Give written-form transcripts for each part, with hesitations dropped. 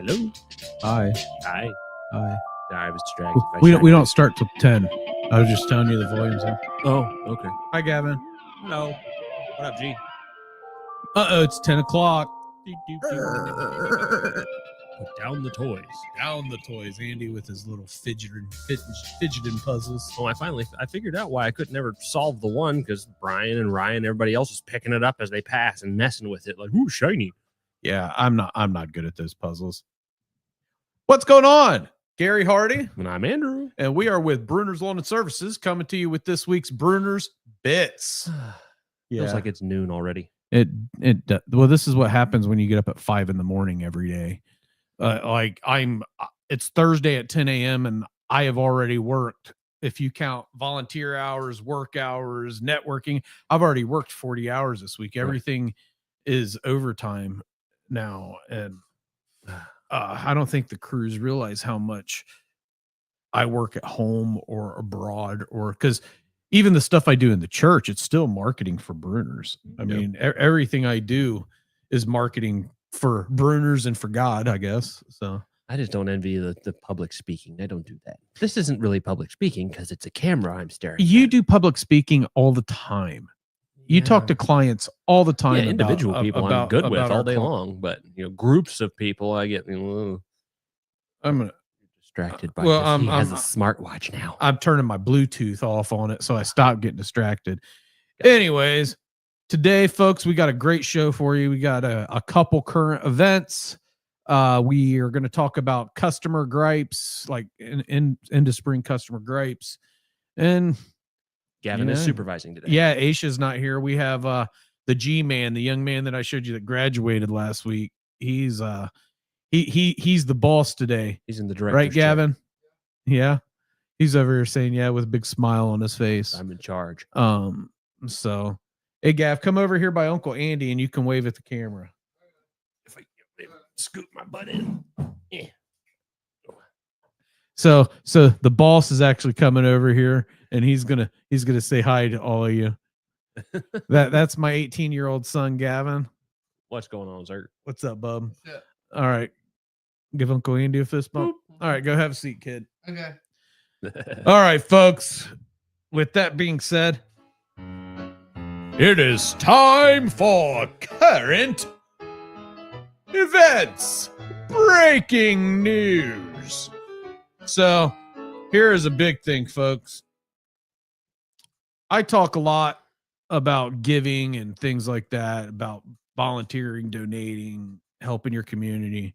Hello. Hi. Hi. Hi. I was distracted. We don't start till 10. I was just telling you the volume's up. Oh, okay. Hi, Gavin. Hello. What up, G? It's 10 o'clock. Put down the toys. Down the toys. Andy with his little fidgeting puzzles. Oh, I figured out why I could never solve the one, because Brian and Ryan, everybody else is picking it up as they pass and messing with it like, ooh, shiny. Yeah, I'm not good at those puzzles. What's going on? Gary Hardy. And I'm Andrew. And we are with Brunner's Lawn and Services, coming to you with this week's Brunner's Bits. Feels like it's noon already. Well, this is what happens when you get up at 5 a.m. every day. It's Thursday at 10 a.m. and I have already worked. If you count volunteer hours, work hours, networking, I've already worked 40 hours this week. Everything is overtime now. And I don't think the crews realize how much I work at home or abroad, or because even the stuff I do in the church, it's still marketing for Brunner's. I mean, everything I do is marketing for Brunner's and for God, I guess. So I just don't envy the public speaking. I don't do that. This isn't really public speaking because it's a camera I'm staring at. You do public speaking all the time. You talk to clients all the time. Yeah, individual people I'm good with all day long, but groups of people I get. I'm gonna distracted by. Well, he has a smartwatch now. I'm turning my Bluetooth off on it, so I stopped getting distracted. Anyways, today, folks, we got a great show for you. We got a couple current events. We are going to talk about customer gripes, like into spring customer gripes, and Gavin is supervising today. Yeah, Aisha's not here. We have the G-man, the young man that I showed you that graduated last week. He's he's the boss today. He's in the director's right, Gavin? chair. Yeah. He's over here saying yeah with a big smile on his face. I'm in charge. So hey Gav, come over here by Uncle Andy and you can wave at the camera. If I scoop my butt in. Yeah. So the boss is actually coming over here and he's gonna say hi to all of you. That's my 18-year-old son, Gavin. What's going on, sir? What's up, bub? Yeah. All right. Give Uncle Andy a fist bump. All right, go have a seat, kid. Okay. All right, folks. With that being said, it is time for current events. Breaking news. So here is a big thing, folks. I talk a lot about giving and things like that, about volunteering, donating, helping your community.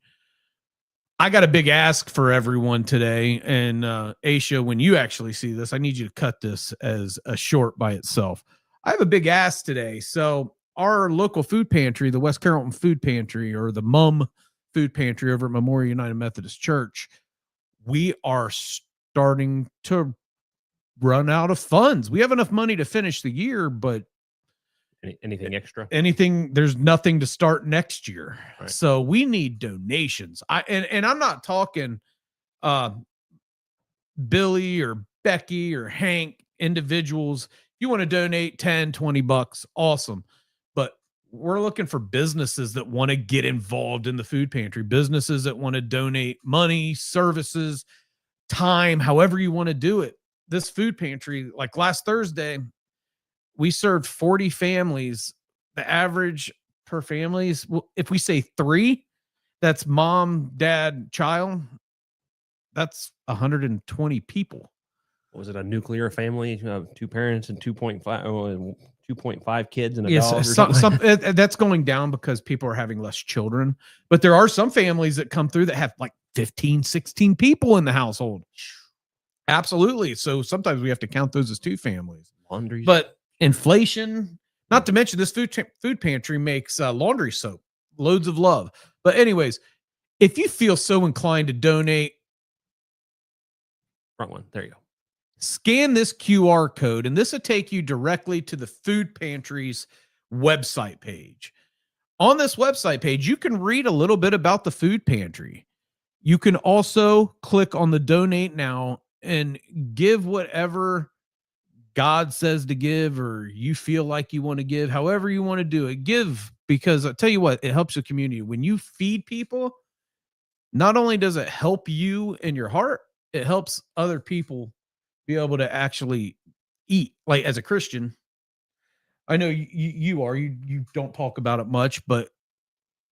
I got a big ask for everyone today. And Aisha, when you actually see this, I need you to cut this as a short by itself. I have a big ask today. So our local food pantry, the West Carrollton Food Pantry, or the MUM Food Pantry over at Memorial United Methodist Church, we are starting to run out of funds. We have enough money to finish the year, but anything extra? There's nothing to start next year. Right. So we need donations. And I'm not talking Billy or Becky or Hank, individuals. You want to donate 10, 20 bucks, awesome. But we're looking for businesses that want to get involved in the food pantry, businesses that want to donate money, services, time, however you want to do it. This food pantry, like last Thursday, we served 40 families. The average per family is, if we say 3, that's mom, dad, child, that's 120 people. Was it a nuclear family, 2 parents and 2.5 kids and a dog? Or that's going down because people are having less children. But there are some families that come through that have like 15, 16 people in the household. Absolutely. So sometimes we have to count those as 2 families. Laundry. But inflation, not to mention this food pantry makes laundry soap, loads of love. But anyways, if you feel so inclined to donate, front one, there you go. Scan this QR code, and this will take you directly to the food pantry's website page. On this website page, you can read a little bit about the food pantry. You can also click on the donate now and give whatever God says to give, or you feel like you want to give, however you want to do it. Give, because I tell you what, it helps the community. When you feed people, not only does it help you in your heart, it helps other people be able to actually eat. Like as a Christian, I know you don't talk about it much, but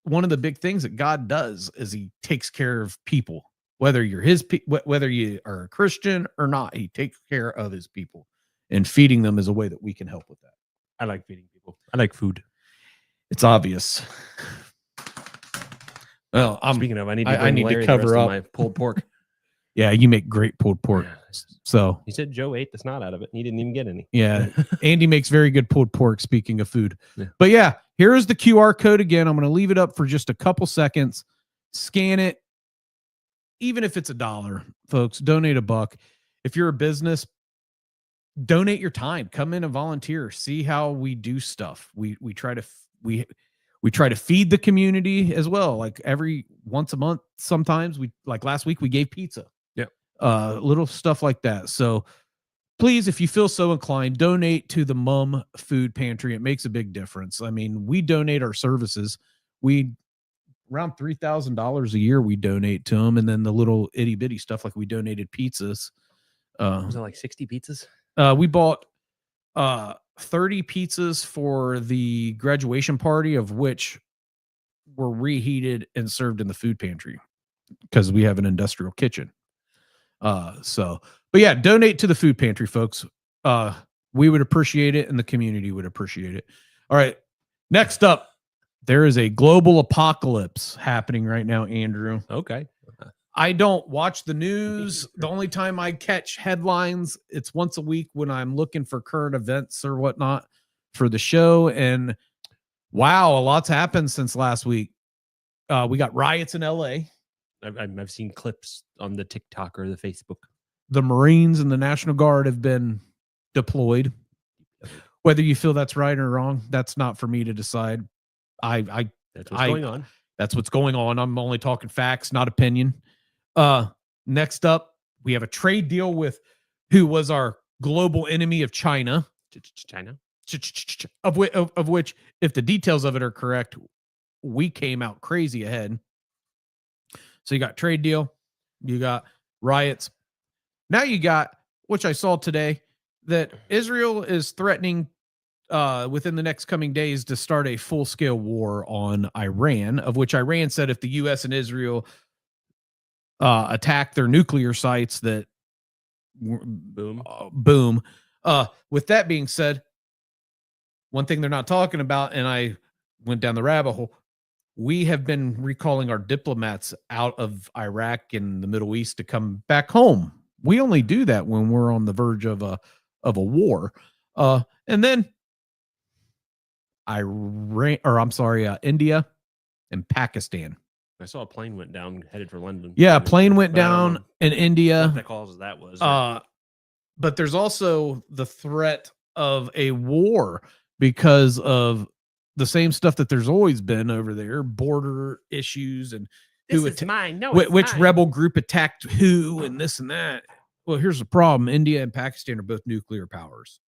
one of the big things that God does is he takes care of people, whether you're whether you are a Christian or not, he takes care of his people, and feeding them is a way that we can help with that. I like feeding people. I like food. It's obvious. Well, Speaking of, I need I need to Larry cover the rest up of my pulled pork. Yeah, you make great pulled pork. So He said Joe ate the snot out of it. And he didn't even get any. yeah, Andy makes very good pulled pork. Speaking of food, Yeah. But yeah, here is the QR code again. I'm going to leave it up for just a couple seconds. Scan it, even if it's $1, folks. Donate $1. If you're a business, donate your time. Come in and volunteer. See how we do stuff. We try to feed the community as well. Like once a month, sometimes like last week we gave pizza. Little stuff like that. So please, if you feel so inclined, donate to the Mum Food Pantry. It makes a big difference. I mean, we donate our services. We around $3,000 a year we donate to them, and then the little itty bitty stuff like we donated pizzas. Was it like 60 pizzas? We bought 30 pizzas for the graduation party, of which were reheated and served in the food pantry because we have an industrial kitchen. But yeah, donate to the food pantry, folks. We would appreciate it, and the community would appreciate it. All right. Next up, there is a global apocalypse happening right now, Andrew. Okay. I don't watch the news. The only time I catch headlines, it's once a week when I'm looking for current events or whatnot for the show. And wow, a lot's happened since last week. We got riots in LA. I've seen clips on the TikTok or the Facebook. The Marines and the National Guard have been deployed. Whether you feel that's right or wrong, that's not for me to decide. That's what's going on. That's what's going on. I'm only talking facts, not opinion. Next up, we have a trade deal with who was our global enemy of China. China? Of which, if the details of it are correct, we came out crazy ahead. So you got trade deal, you got riots. Now you got, which I saw today, that Israel is threatening within the next coming days to start a full-scale war on Iran, of which Iran said if the U.S. and Israel attack their nuclear sites, that boom. With that being said, one thing they're not talking about, and I went down the rabbit hole, we have been recalling our diplomats out of Iraq and the Middle East to come back home. We only do that when we're on the verge of a war. And then India and Pakistan. I saw a plane went down headed for London. Yeah, a plane went down in India. What the cause that was. But there's also the threat of a war because of the same stuff that there's always been over there, border issues and which rebel group attacked who and this and that. Well, here's the problem. India and Pakistan are both nuclear powers.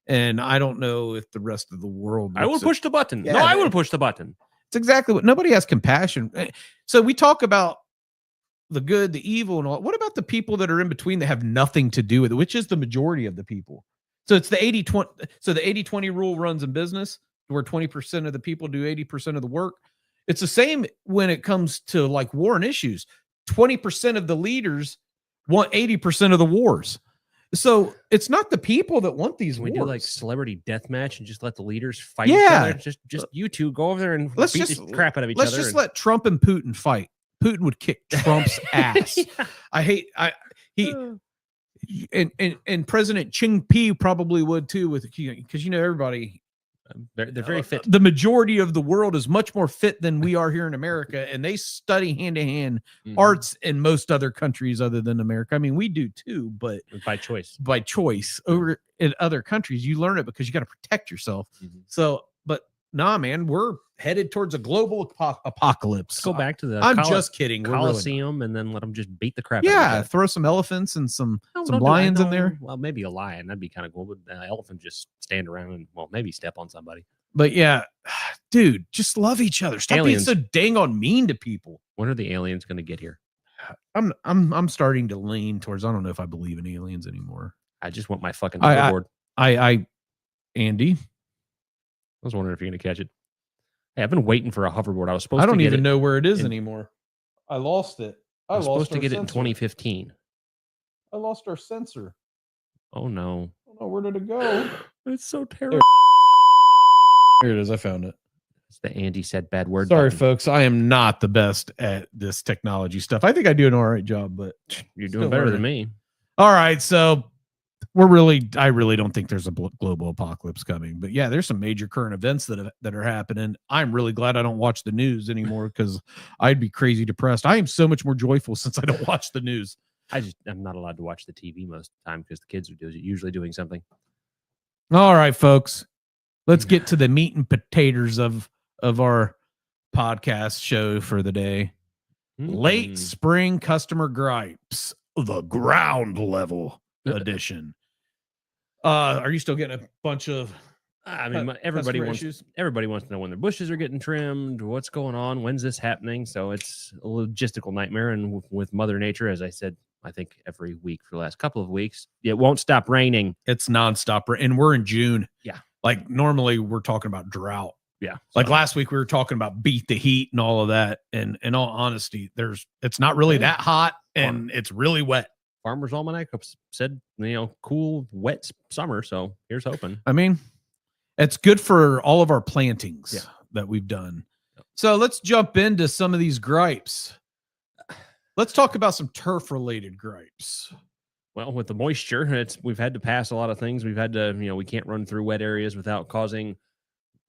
And I don't know if the rest of the world... I would push the button. Yeah, no, I would push the button. It's exactly what... Nobody has compassion. So we talk about the good, the evil, and all. What about the people that are in between that have nothing to do with it, which is the majority of the people? So it's the 80-20. So the 80-20 rule runs in business, where 20% of the people do 80% of the work. It's the same when it comes to like war and issues. 20% of the leaders want 80% of the wars. So it's not the people that want these wars. We do like celebrity death match and just let the leaders fight each other. Just you two go over there and beat the crap out of each other. Let's just let Trump and Putin fight. Putin would kick Trump's ass. And President Jinping probably would too, because everybody. They're very fit. The majority of the world is much more fit than we are here in America, and they study hand-to-hand arts in most other countries other than America. I mean, we do too, but by choice. Over in other countries, you learn it because you got to protect yourself. So, but nah, man, we're headed towards a global apocalypse. Let's go back to the just kidding. Coliseum, and then let them just beat the crap out of Yeah, throw some elephants and some lions in there. Well, maybe a lion. That'd be kind of cool. But the elephant just stand around and, maybe step on somebody. But yeah, dude, just love each other. Stop being so dang on mean to people. When are the aliens going to get here? I'm starting to lean towards, I don't know if I believe in aliens anymore. I just want my fucking I- hoverboard. Andy, I was wondering if you're going to catch it. Hey, I've been waiting for a hoverboard. I was supposed I to don't get even it. know where it is anymore. I lost it. I was supposed to our get it in sensor. 2015. I lost our sensor. Oh no. I don't know, where did it go? It's so terrible. Here it is. I found it. It's the Andy said bad word. Sorry, button. folks. I am not the best at this technology stuff. I think I do an all right job, but You're still doing better learning. than me. All right. So I really don't think there's a global apocalypse coming, but yeah, there's some major current events that are happening. I'm really glad I don't watch the news anymore because I'd be crazy depressed. I am so much more joyful since I don't watch the news. I'm not allowed to watch the TV most of the time because the kids are usually doing something. All right, folks, let's get to the meat and potatoes of our podcast show for the day. Late spring customer gripes, the ground level edition. Are you still getting a bunch of? I mean, everybody wants to know when their bushes are getting trimmed, what's going on, when's this happening. So it's a logistical nightmare. And with Mother Nature, as I said, I think every week for the last couple of weeks, it won't stop raining. It's nonstop, and we're in June. Yeah, like normally we're talking about drought. Yeah, like last week we were talking about beat the heat and all of that. And in all honesty, it's not really that hot, and it's really wet. Farmer's Almanac said, cool, wet summer. So here's hoping. I mean, it's good for all of our plantings that we've done. So let's jump into some of these gripes. Let's talk about some turf related gripes. Well, with the moisture, we've had to pass a lot of things. We've had to, we can't run through wet areas without causing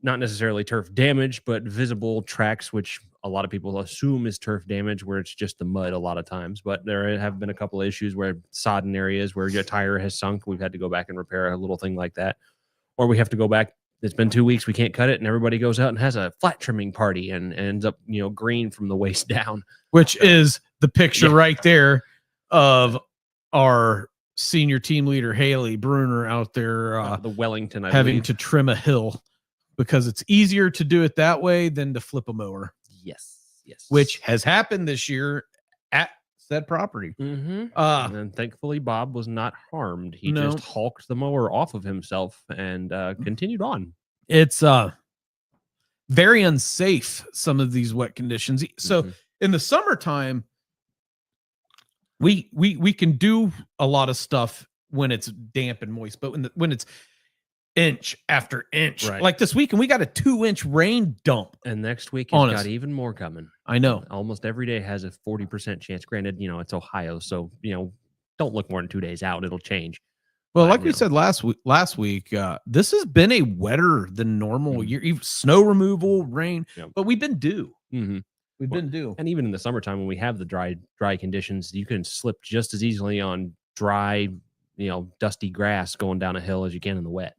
not necessarily turf damage, but visible tracks, which a lot of people assume is turf damage, where it's just the mud a lot of times. But there have been a couple of issues where sodden areas where your tire has sunk. We've had to go back and repair a little thing like that. Or we have to go back. It's been 2 weeks. We can't cut it. And everybody goes out and has a flat trimming party and ends up, green from the waist down. Which is the picture right there of our senior team leader, Haley Brunner, out there the Wellington, having to trim a hill because it's easier to do it that way than to flip a mower. Yes. Which has happened this year at said property. Mm-hmm. And then thankfully Bob was not harmed. He just hulked the mower off of himself and continued on. It's very unsafe, some of these wet conditions. So in the summertime, we can do a lot of stuff when it's damp and moist, but when it's inch after inch, like this weekend, we got a 2-inch rain dump, and next week it's got even more coming. I know. Almost every day has a 40% chance. Granted, it's Ohio, so don't look more than 2 days out; it'll change. Well, like we said last week, this has been a wetter than normal year. Even snow removal, rain, but we've been due. We've been due, and even in the summertime when we have the dry conditions, you can slip just as easily on dry, dusty grass going down a hill as you can in the wet.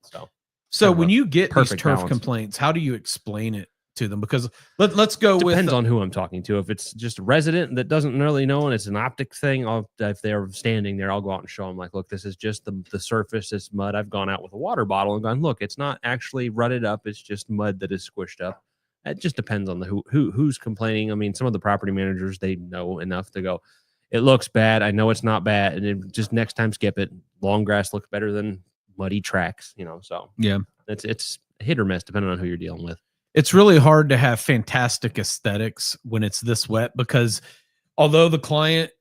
So when you get these turf balance. complaints, how do you explain it to them? Because let's go with depends on who I'm talking to. If it's just a resident that doesn't really know and it's an optic thing, if they're standing there, I'll go out and show them, like, look, this is just the surface, it's mud. I've gone out with a water bottle and gone, look, it's not actually rutted up, it's just mud that is squished up. It just depends on who's complaining. I mean, some of the property managers, they know enough to go, it looks bad, I know it's not bad, and just next time skip it. Long grass looks better than muddy tracks, so yeah, it's hit or miss depending on who you're dealing with. It's really hard to have fantastic aesthetics when it's this wet, because although the client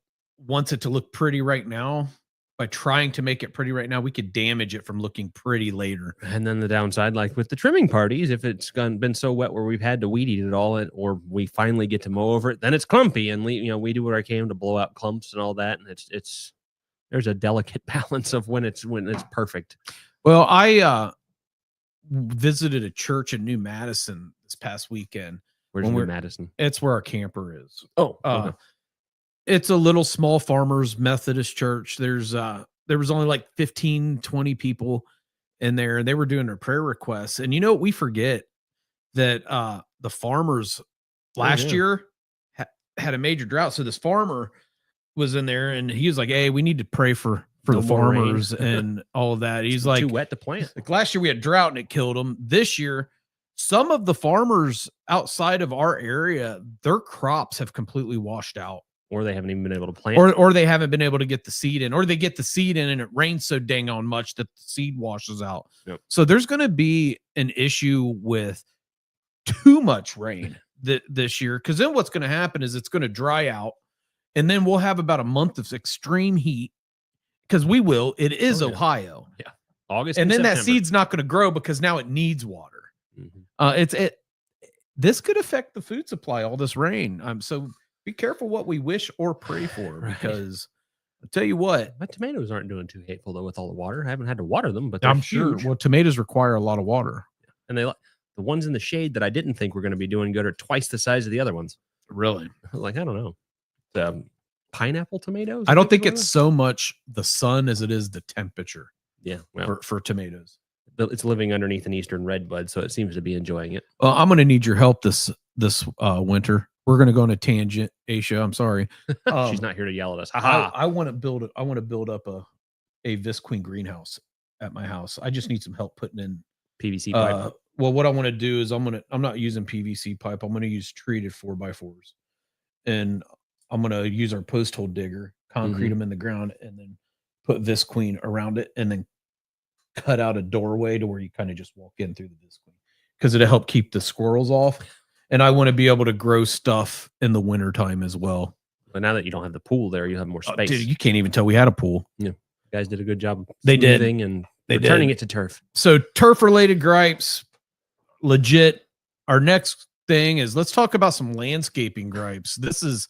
wants it to look pretty right now, by trying to make it pretty right now, we could damage it from looking pretty later. And then the downside, like with the trimming parties, if it's been so wet where we've had to weed eat it all, or we finally get to mow over it, then it's clumpy, and we do what I can to blow out clumps and all that, and it's there's a delicate balance of when it's perfect. Well, I visited a church in New Madison this past weekend. Where's New Madison? It's where our camper is. Oh, okay. It's a little small farmers Methodist church. There was only like 15, 20 people in there, and they were doing their prayer requests. And we forget that the farmers last year had a major drought. So this farmer was in there, and he was like, hey, we need to pray for the farmers and all of that. He's like, too wet to plant. Like last year we had drought and it killed them. This year, some of the farmers outside of our area, their crops have completely washed out. Or they haven't even been able to plant. Or they haven't been able to get the seed in, or they get the seed in and it rains so dang on much that the seed washes out. Yep. So there's going to be an issue with too much rain this year, because then what's going to happen is it's going to dry out, and then we'll have about a month of extreme heat, because it is Ohio. Yeah. August and then September. that seed's not going to grow because now it needs water. Mm-hmm. This could affect the food supply, all this rain. So be careful what we wish or pray for, because I'll tell you what. My tomatoes aren't doing too hateful though with all the water. I haven't had to water them, but I'm sure. Well, tomatoes require a lot of water. And the ones in the shade that I didn't think were going to be doing good are twice the size of the other ones. Really? Like, I don't know. The pineapple tomatoes? I don't think it's so much the sun as it is the temperature. Yeah. Well, for tomatoes. It's living underneath an eastern red bud, so it seems to be enjoying it. Well, I'm going to need your help this winter. We're going to go on a tangent, Aisha. I'm sorry. She's not here to yell at us. I want to build up a Visqueen greenhouse at my house. I just need some help putting in PVC pipe. Well, what I want to do is I'm not using PVC pipe. I'm going to use treated 4x4s, and I'm going to use our post hole digger, concrete them in the ground, and then put Visqueen around it, and then cut out a doorway to where you kind of just walk in through the Visqueen, because it'll help keep the squirrels off. And I want to be able to grow stuff in the wintertime as well. But now that you don't have the pool there, you have more space. Dude, you can't even tell we had a pool. Yeah. You guys did a good job. They did. And turning it to turf. So turf related gripes, legit. Our next thing is, let's talk about some landscaping gripes. This is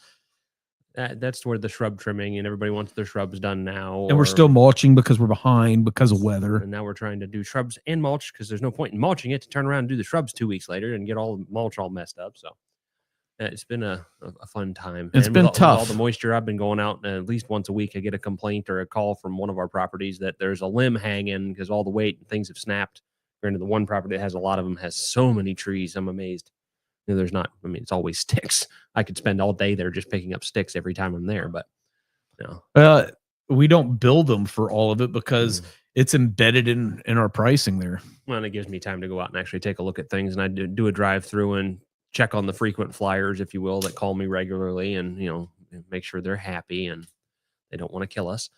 that's where the shrub trimming, and everybody wants their shrubs done now. And we're still mulching because we're behind because of weather. And now we're trying to do shrubs and mulch, because there's no point in mulching it to turn around and do the shrubs 2 weeks later and get all the mulch all messed up. So it's been a fun time. It's been tough. With all the moisture, I've been going out at least once a week. I get a complaint or a call from one of our properties that there's a limb hanging because all the weight and things have snapped. Granted, the one property that has a lot of them has so many trees. I'm amazed. There's not, it's always sticks. I could spend all day there just picking up sticks every time I'm there, but we don't build them for all of it because it's embedded in our pricing there. Well, and it gives me time to go out and actually take a look at things, and I do a drive through and check on the frequent flyers, if you will, that call me regularly, and make sure they're happy and they don't want to kill us.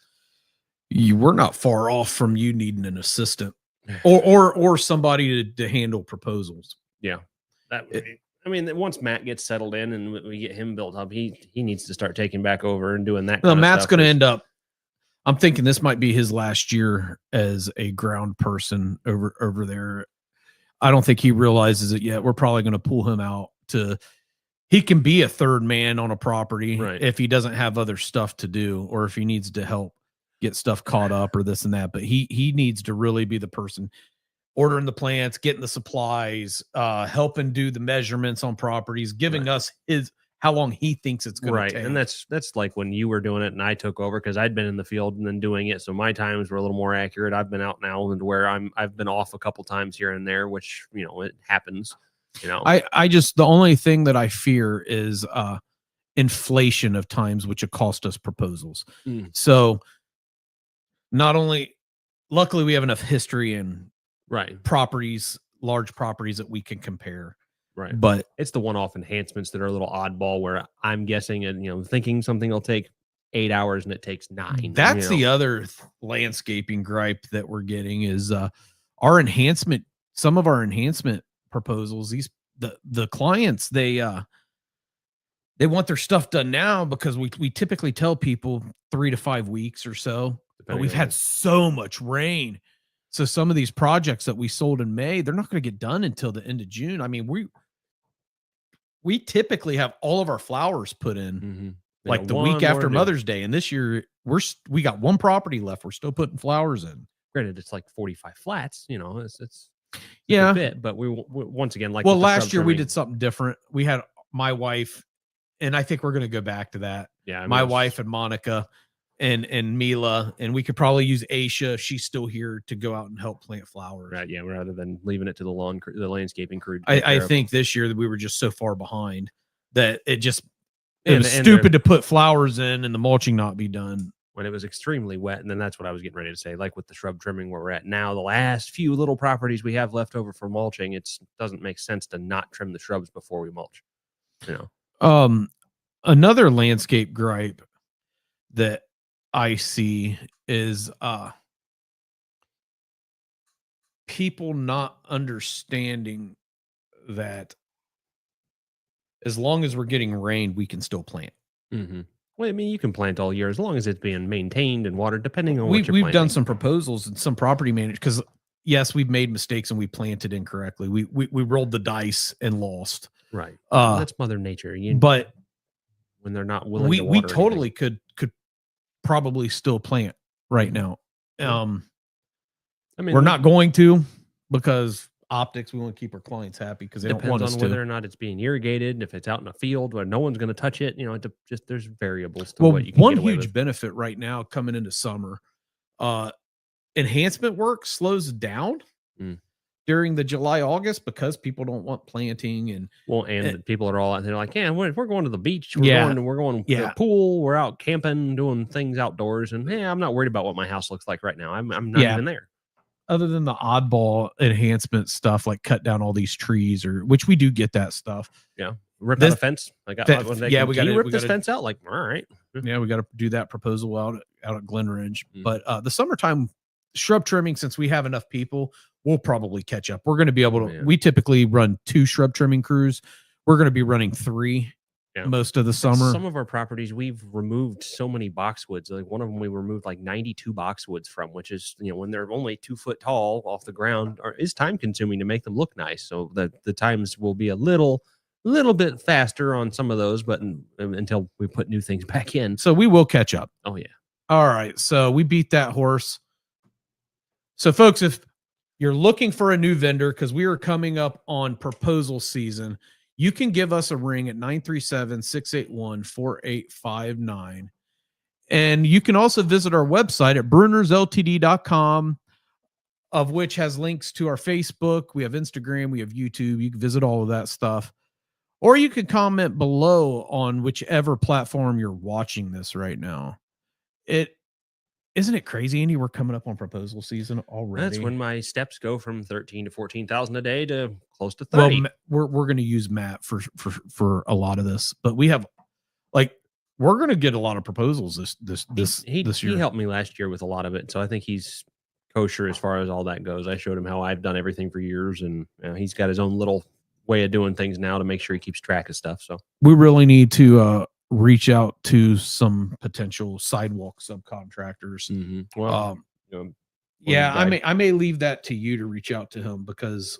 We're not far off from you needing an assistant or somebody to handle proposals. Yeah. Once Matt gets settled in and we get him built up, he needs to start taking back over and doing that. Well, Matt's going to end up, I'm thinking this might be his last year as a ground person over there. I don't think he realizes it yet. We're probably going to pull him out he can be a third man on a property if he doesn't have other stuff to do, or if he needs to help get stuff caught up or this and that. But he needs to really be the person ordering the plants, getting the supplies, helping do the measurements on properties, giving us how long he thinks it's going to take. And that's like when you were doing it and I took over, because I'd been in the field and then doing it. So my times were a little more accurate. I've been out now and where I've been off a couple times here and there, which, it happens, I just, the only thing that I fear is inflation of times, which it cost us proposals. So not only, luckily we have enough history and properties, large properties that we can compare. Right. But it's the one-off enhancements that are a little oddball, where I'm guessing and thinking something will take 8 hours and it takes 9. That's the other landscaping gripe that we're getting is some of our enhancement proposals. The clients, they want their stuff done now, because we typically tell people 3 to 5 weeks or so. But we've had so much rain. So some of these projects that we sold in May, they're not going to get done until the end of June. I mean, we typically have all of our flowers put in like the week after Mother's Day. And this year we got one property left. We're still putting flowers in. Granted, it's like 45 flats, it's a bit, but we once again, like, last year we did something different. We had my wife, and I think we're going to go back to that. Yeah. My wife and Monica and Mila, and we could probably use Aisha, if she's still here, to go out and help plant flowers. Right. Yeah. Rather than leaving it to the landscaping crew. I think this year that we were just so far behind that it was stupid to put flowers in and the mulching not be done. when it was extremely wet. And then that's what I was getting ready to say, like with the shrub trimming where we're at now, the last few little properties we have left over for mulching, it doesn't make sense to not trim the shrubs before we mulch. Another landscape gripe that I see is people not understanding that as long as we're getting rain, we can still plant. Mm-hmm. Well, I mean, you can plant all year as long as it's being maintained and watered, depending on what you're We've planting. done some proposals and some property managers because yes, we've made mistakes and we planted incorrectly. We rolled the dice and lost. Right. That's Mother Nature. But when they're not willing to water we totally could probably still plant right now. I mean, we're not going to because optics, we want to keep our clients happy because they don't want us to. Depends on whether or not it's being irrigated, if it's out in a field where no one's going to touch it. Just there's variables to what you can one get away huge with. benefit right now coming into summer, enhancement work slows down during the July, August because people don't want planting and people are all out there like, yeah, we're going to the beach. We're going to the pool. We're out camping, doing things outdoors. And I'm not worried about what my house looks like right now. I'm not even there. Other than the oddball enhancement stuff, like cut down all these trees, which we do get that stuff. Yeah, rip out a fence. We got to rip this fence out. Like, all right, yeah, we got to do that proposal out at Glen Ridge. But the summertime shrub trimming, since we have enough people, we'll probably catch up. We're going to be able to. We typically run 2 shrub trimming crews. We're going to be running 3. Most of the summer. Some of our properties, we've removed so many boxwoods. Like one of them, we removed like 92 boxwoods from, which is, when they're only 2 foot tall off the ground, is time consuming to make them look nice. So the times will be a little bit faster on some of those, but until we put new things back in. So we will catch up. Oh yeah. All right. So we beat that horse. So folks, if you're looking for a new vendor, because we are coming up on proposal season, you can give us a ring at 937-681-4859. And you can also visit our website at brunnersltd.com, of which has links to our Facebook. We have Instagram. We have YouTube. You can visit all of that stuff. Or you can comment below on whichever platform you're watching this right now. Isn't it crazy, Andy? We're coming up on proposal season already. That's when my steps go from 13 to 14,000 a day to close to 30. Well, we're going to use Matt for a lot of this, but we have we're going to get a lot of proposals this year. He helped me last year with a lot of it, so I think he's kosher as far as all that goes. I showed him how I've done everything for years, and he's got his own little way of doing things now to make sure he keeps track of stuff. So we really need to reach out to some potential sidewalk subcontractors. Mm-hmm. Well, I may leave that to you to reach out to him because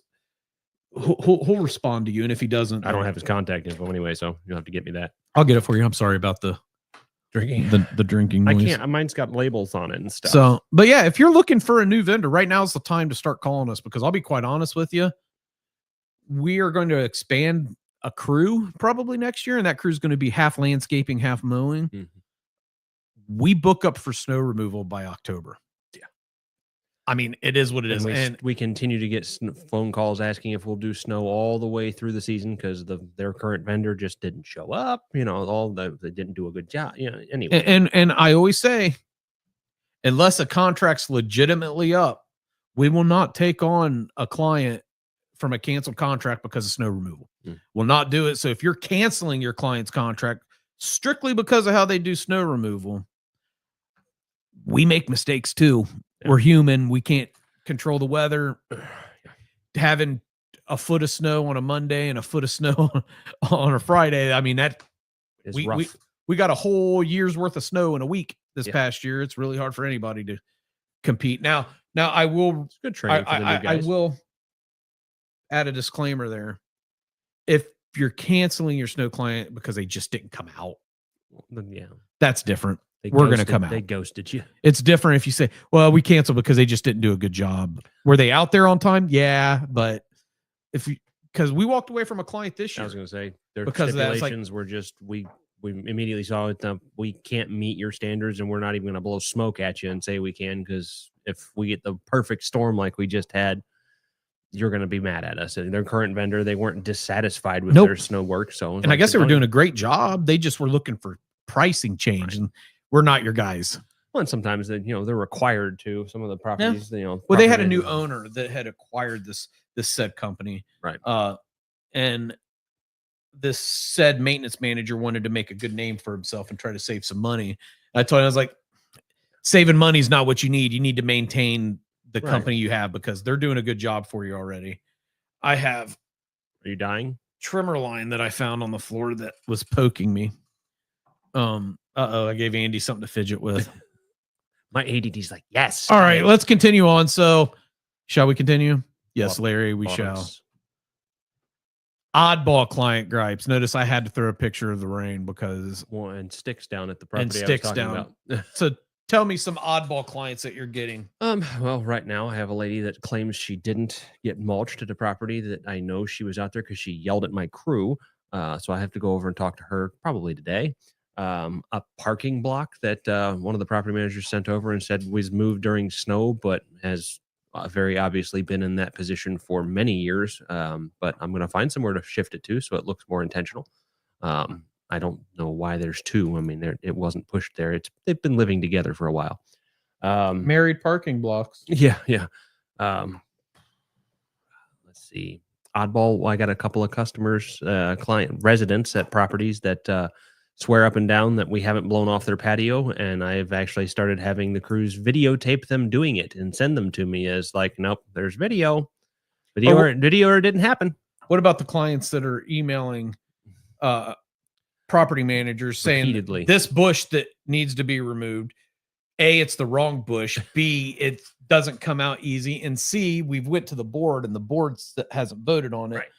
he'll respond to you. And if he doesn't, I don't have his contact info anyway, so you'll have to get me that. I'll get it for you. I'm sorry about the drinking, the drinking noise. I can't. Mine's got labels on it and stuff. So, but yeah, if you're looking for a new vendor, right now is the time to start calling us, because I'll be quite honest with you. We are going to expand a crew probably next year, and that crew is going to be half landscaping, half mowing. Mm-hmm. We book up for snow removal by October. Yeah. I mean, it is what it is. And we continue to get phone calls asking if we'll do snow all the way through the season because their current vendor just didn't show up. They didn't do a good job. Anyway. And I always say, unless a contract's legitimately up, we will not take on a client from a canceled contract because of snow removal. Will not do it. So if you're canceling your client's contract strictly because of how they do snow removal, we make mistakes too. Yeah. We're human. We can't control the weather. Having a foot of snow on a Monday and a foot of snow on a Friday, I mean, that is rough. We got a whole year's worth of snow in a week this past year. It's really hard for anybody to compete. Now I will. It's good training for the new guys. I will add a disclaimer there. If you're canceling your snow client because they just didn't come out, that's different. We're going to come out. They ghosted you. It's different if you say, well, we canceled because they just didn't do a good job. Were they out there on time? Yeah, but because we walked away from a client this year. I was going to say their stipulations were just we immediately saw it. We can't meet your standards, and we're not even going to blow smoke at you and say we can, because if we get the perfect storm like we just had, you're going to be mad at us. And their current vendor, they weren't dissatisfied with their snow work. So, I guess they were doing a great job. They just were looking for pricing change, and we're not your guys. Well, and sometimes they, they're required to. Some of the properties, Well, they property had a new managers- owner that had acquired this said company, right? And this said maintenance manager wanted to make a good name for himself and try to save some money. I told him, I was like, saving money is not what you need. You need to maintain the Right. company you have because they're doing a good job for you already. I have Are you dying? trimmer line that I found on the floor that was poking me. I gave Andy something to fidget with. My ADD's like, yes. All right, let's continue on. So, shall we continue? Yes, Larry, we shall. Oddball client gripes. Notice I had to throw a picture of the rain because and sticks down at the property. And sticks down. So tell me some oddball clients that you're getting. Well, right now I have a lady that claims she didn't get mulched at a property that I know she was out there because she yelled at my crew. So I have to go over and talk to her probably today. A parking block that one of the property managers sent over and said was moved during snow, but has very obviously been in that position for many years. But I'm going to find somewhere to shift it to so it looks more intentional. I don't know why there's two. I mean, it wasn't pushed there. They've been living together for a while. Married parking blocks. Yeah. Let's see. Oddball. Well, I got a couple of customers, client residents at properties that swear up and down that we haven't blown off their patio, and I've actually started having the crews videotape them doing it and send them to me as like, nope, there's video or it didn't happen. What about the clients that are emailing property managers saying repeatedly, this bush that needs to be removed? A, it's the wrong bush. B, it doesn't come out easy. And C, we've went to the board and the board hasn't voted on it, right.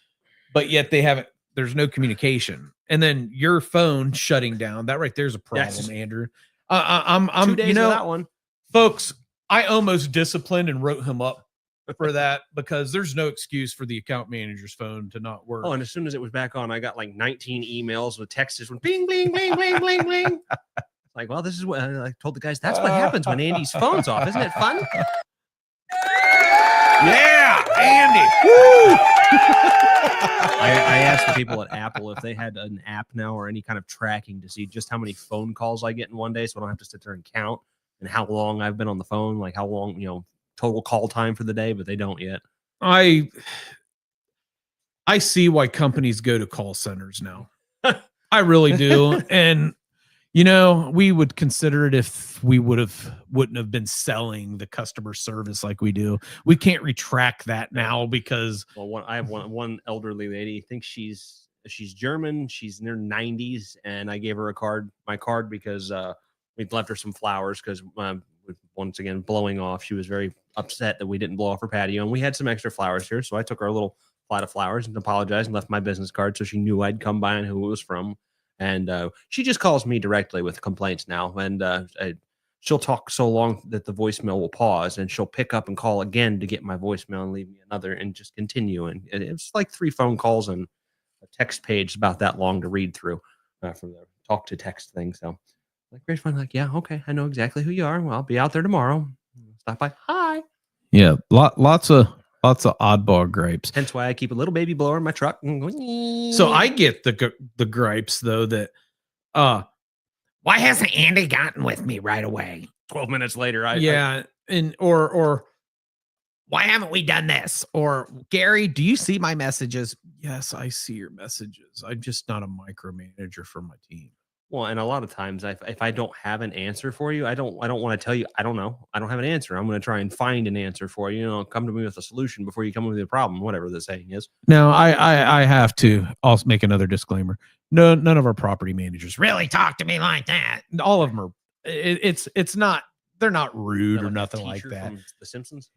But yet there's no communication. And then your phone shutting down. That right there's a problem, yes. Andrew. I'm 2 days for that one. Folks, I almost disciplined and wrote him up for that because there's no excuse for the account manager's phone to not work. Oh, and as soon as it was back on, I got like 19 emails with texts from bling, bling, bling, bling, bling, bling. Like, well, this is what I told the guys. That's what happens when Andy's phone's off. Isn't it fun? Yeah, Andy. Woo! I asked the people at Apple if they had an app now or any kind of tracking to see just how many phone calls I get in one day, so I don't have to sit there and count and how long I've been on the phone, like how long, total call time for the day, but they don't yet. I see why companies go to call centers now. I really do. And we would consider it if we wouldn't have been selling the customer service like we do. We can't retract that now because I have one elderly lady. I think she's German. She's in her 90s, and I gave her my card because we'd left her some flowers because once again blowing off. She was very upset that we didn't blow off her patio, and we had some extra flowers here, so I took her a little flight of flowers and apologized and left my business card so she knew I'd come by and who it was from. And she just calls me directly with complaints now. And she'll talk so long that the voicemail will pause, and she'll pick up and call again to get my voicemail and leave me another and just continue. And it's like 3 phone calls and a text page about that long to read through from the talk to text thing. So like, great fun. Like, yeah, okay, I know exactly who you are. Well, I'll be out there tomorrow. Stop by. Hi. Yeah, lots of oddball gripes. Hence why I keep a little baby blower in my truck. So I get the gripes though that why hasn't Andy gotten with me right away? 12 minutes later, or why haven't we done this? Or Gary, do you see my messages? Yes, I see your messages. I'm just not a micromanager for my team. Well, and a lot of times, if I don't have an answer for you, I don't want to tell you, I don't know. I don't have an answer. I'm going to try and find an answer for you. Come to me with a solution before you come with a problem, whatever the saying is. Now, I have to also make another disclaimer. No, none of our property managers really talk to me like that. All of them are. It's not. They're not rude or nothing like that. From The Simpsons?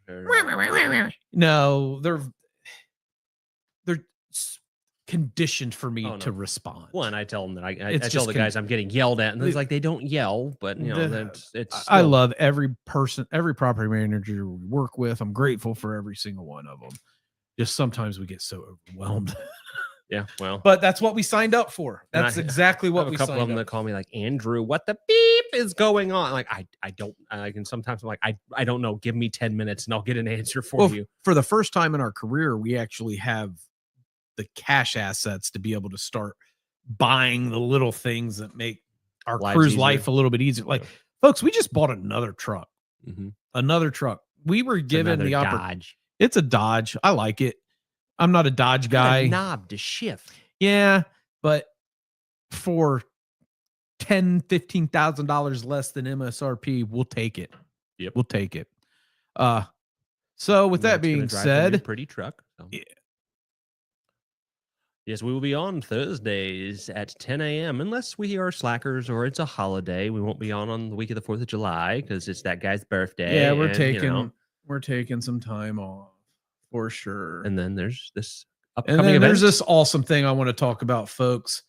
No, they're conditioned for me to respond. Well, and I tell them that I tell the guys I'm getting yelled at, and it's like they don't yell, but it's. I love every person, every property manager we work with. I'm grateful for every single one of them. Just sometimes we get so overwhelmed. Yeah, well, but that's what we signed up for. That's exactly what we signed up. A couple of them that call me like, Andrew, what the beep is going on? Like, I don't. I can sometimes I'm like, I don't know. Give me 10 minutes and I'll get an answer for you. For the first time in our career, we actually have the cash assets to be able to start buying the little things that make our crew's life a little bit easier. Like Folks, we just bought another truck. Mm-hmm. Another truck. We were given the opportunity. Dodge. It's a Dodge. I like it. I'm not a Dodge guy. A knob to shift. Yeah, but for $10,000-$15,000 less than MSRP, we'll take it. Yep, we'll take it. So with that being said, pretty truck. So. Yeah. Yes, we will be on Thursdays at 10 a.m. unless we are slackers or it's a holiday. We won't be on the week of the 4th of July because it's that guy's birthday. Yeah, we're taking some time off for sure. And then there's this upcoming event. There's this awesome thing I want to talk about, folks.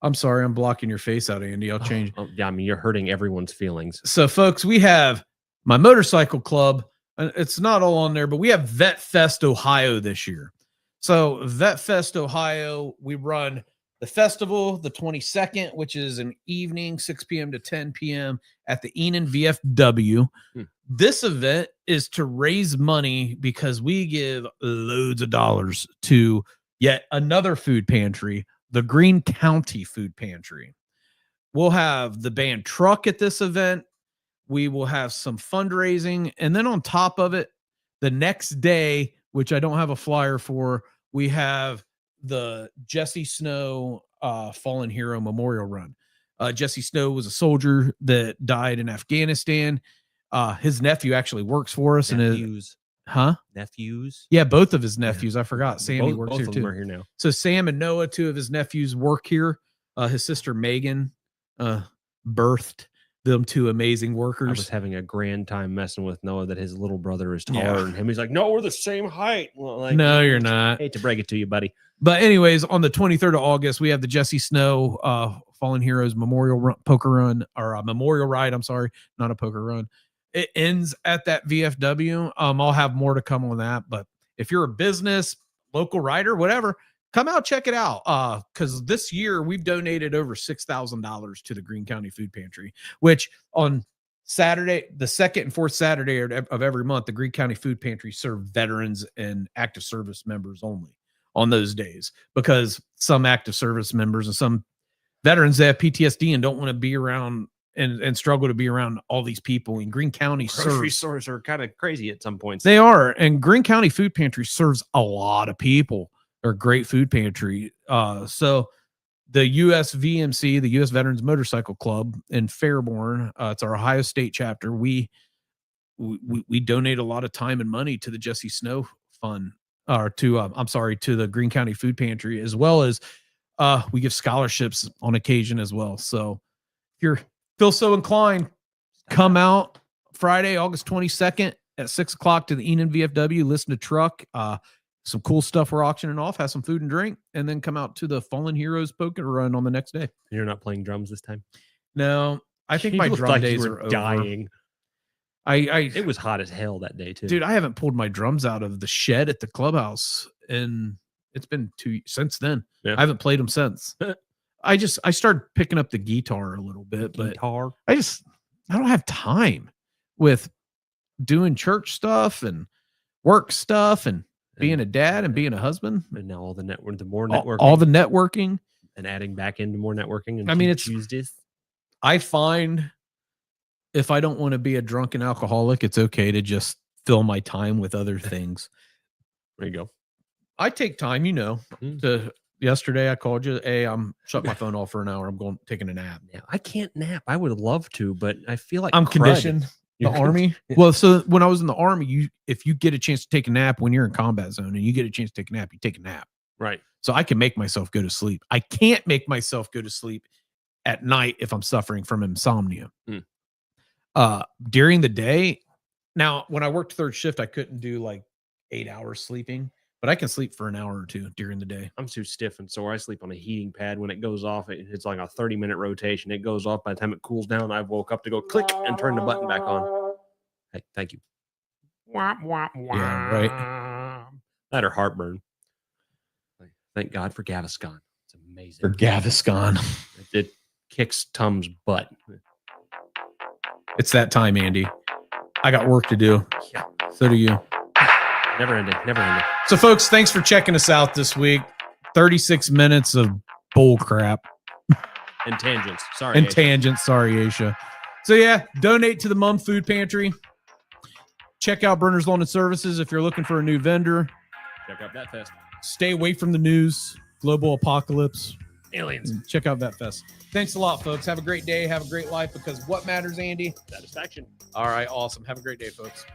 I'm sorry, I'm blocking your face out, Andy. I'll change. Yeah, I mean, you're hurting everyone's feelings. So, folks, we have my motorcycle club. It's not all on there, but we have Vet Fest Ohio this year. So Vet Fest Ohio, we run the festival the 22nd, which is an evening, 6 p.m. to 10 p.m. at the Enon VFW. This event is to raise money because we give loads of dollars to yet another food pantry, the Greene County Food Pantry. We'll have the band truck at this event. We will have some fundraising. And then on top of it, the next day, which I don't have a flyer for, we have the Jesse Snow Fallen Hero Memorial Run. Jesse Snow was a soldier that died in Afghanistan. His nephew actually works for us. Nephews. Nephews? Yeah, both of his nephews. I forgot. Sammy works both here of too. Them are here now. So Sam and Noah, two of his nephews, work here. His sister Megan birthed them two amazing workers. I was having a grand time messing with Noah that his little brother is taller than him. He's like, no, we're the same height. Well, like, no, you're not. I hate to break it to you, buddy. But anyways, on the 23rd of August, we have the Jesse Snow Fallen Heroes Memorial Poker Run, or a Memorial Ride. I'm sorry, not a poker run. It ends at that VFW. I'll have more to come on that. But if you're a business, local rider, whatever, come out, check it out. Because this year we've donated over $6,000 to the Greene County Food Pantry, which on Saturday, the second and fourth Saturday of every month, the Greene County Food Pantry serve veterans and active service members only on those days, because some active service members and some veterans, they have PTSD and don't want to be around and struggle to be around all these people. In Greene County, grocery stores are kind of crazy at some points. They are, and Greene County Food Pantry serves a lot of people. They're a great food pantry. So the USVMC, the U.S. Veterans Motorcycle Club in Fairborn, it's our Ohio State chapter. We donate a lot of time and money to the Jesse Snow Fund, or to the Greene County Food Pantry, as well as we give scholarships on occasion as well. So if you feel so inclined, come out Friday, August 22nd at 6:00 to the Enon VFW, listen to Truck, some cool stuff we're auctioning off, have some food and drink, and then come out to the Fallen Heroes Poker Run on the next day. You're not playing drums this time? No, I think my drum days are dying. Over. It was hot as hell that day too. Dude, I haven't pulled my drums out of the shed at the clubhouse, and it's been 2 years since then. Yeah. I haven't played them since. I started picking up the guitar a little bit, but I don't have time with doing church stuff and work stuff and being a dad and being a husband. And now all the networking. All the networking. And adding back into more networking. And I mean, I find if I don't want to be a drunken alcoholic, it's okay to just fill my time with other things. There you go. I take time, yesterday I called you. Hey, I'm shutting my phone off for an hour. I'm taking a nap. Yeah, I can't nap. I would love to, but I feel like I'm conditioned. The Army. Well, so when I was in the Army, if you get a chance to take a nap when you're in combat zone and you get a chance to take a nap, you take a nap. Right. So I can make myself go to sleep. I can't make myself go to sleep at night if I'm suffering from insomnia. During the day, now when I worked third shift, I couldn't do like 8 hours sleeping, but I can sleep for an hour or two during the day. I'm too stiff and sore. I sleep on a heating pad. When it goes off, it's like a 30-minute rotation. It goes off. By the time it cools down, I woke up to go click and turn the button back on. Hey, thank you. Yeah, right. That or heartburn. Thank God for Gaviscon. It's amazing. For Gaviscon. It kicks Tom's butt. It's that time, Andy. I got work to do. Yeah. So do you. Never ending. So, folks, thanks for checking us out this week. 36 minutes of bull crap. And tangents. Sorry, and Aisha. Tangents. Sorry, Aisha. So yeah, donate to the Mum Food Pantry. Check out Brunner's Loan and Services if you're looking for a new vendor. Check out Vet Fest. Stay away from the news, global apocalypse. Aliens. Check out Vet Fest. Thanks a lot, folks. Have a great day. Have a great life, because what matters, Andy? Satisfaction. All right, awesome. Have a great day, folks.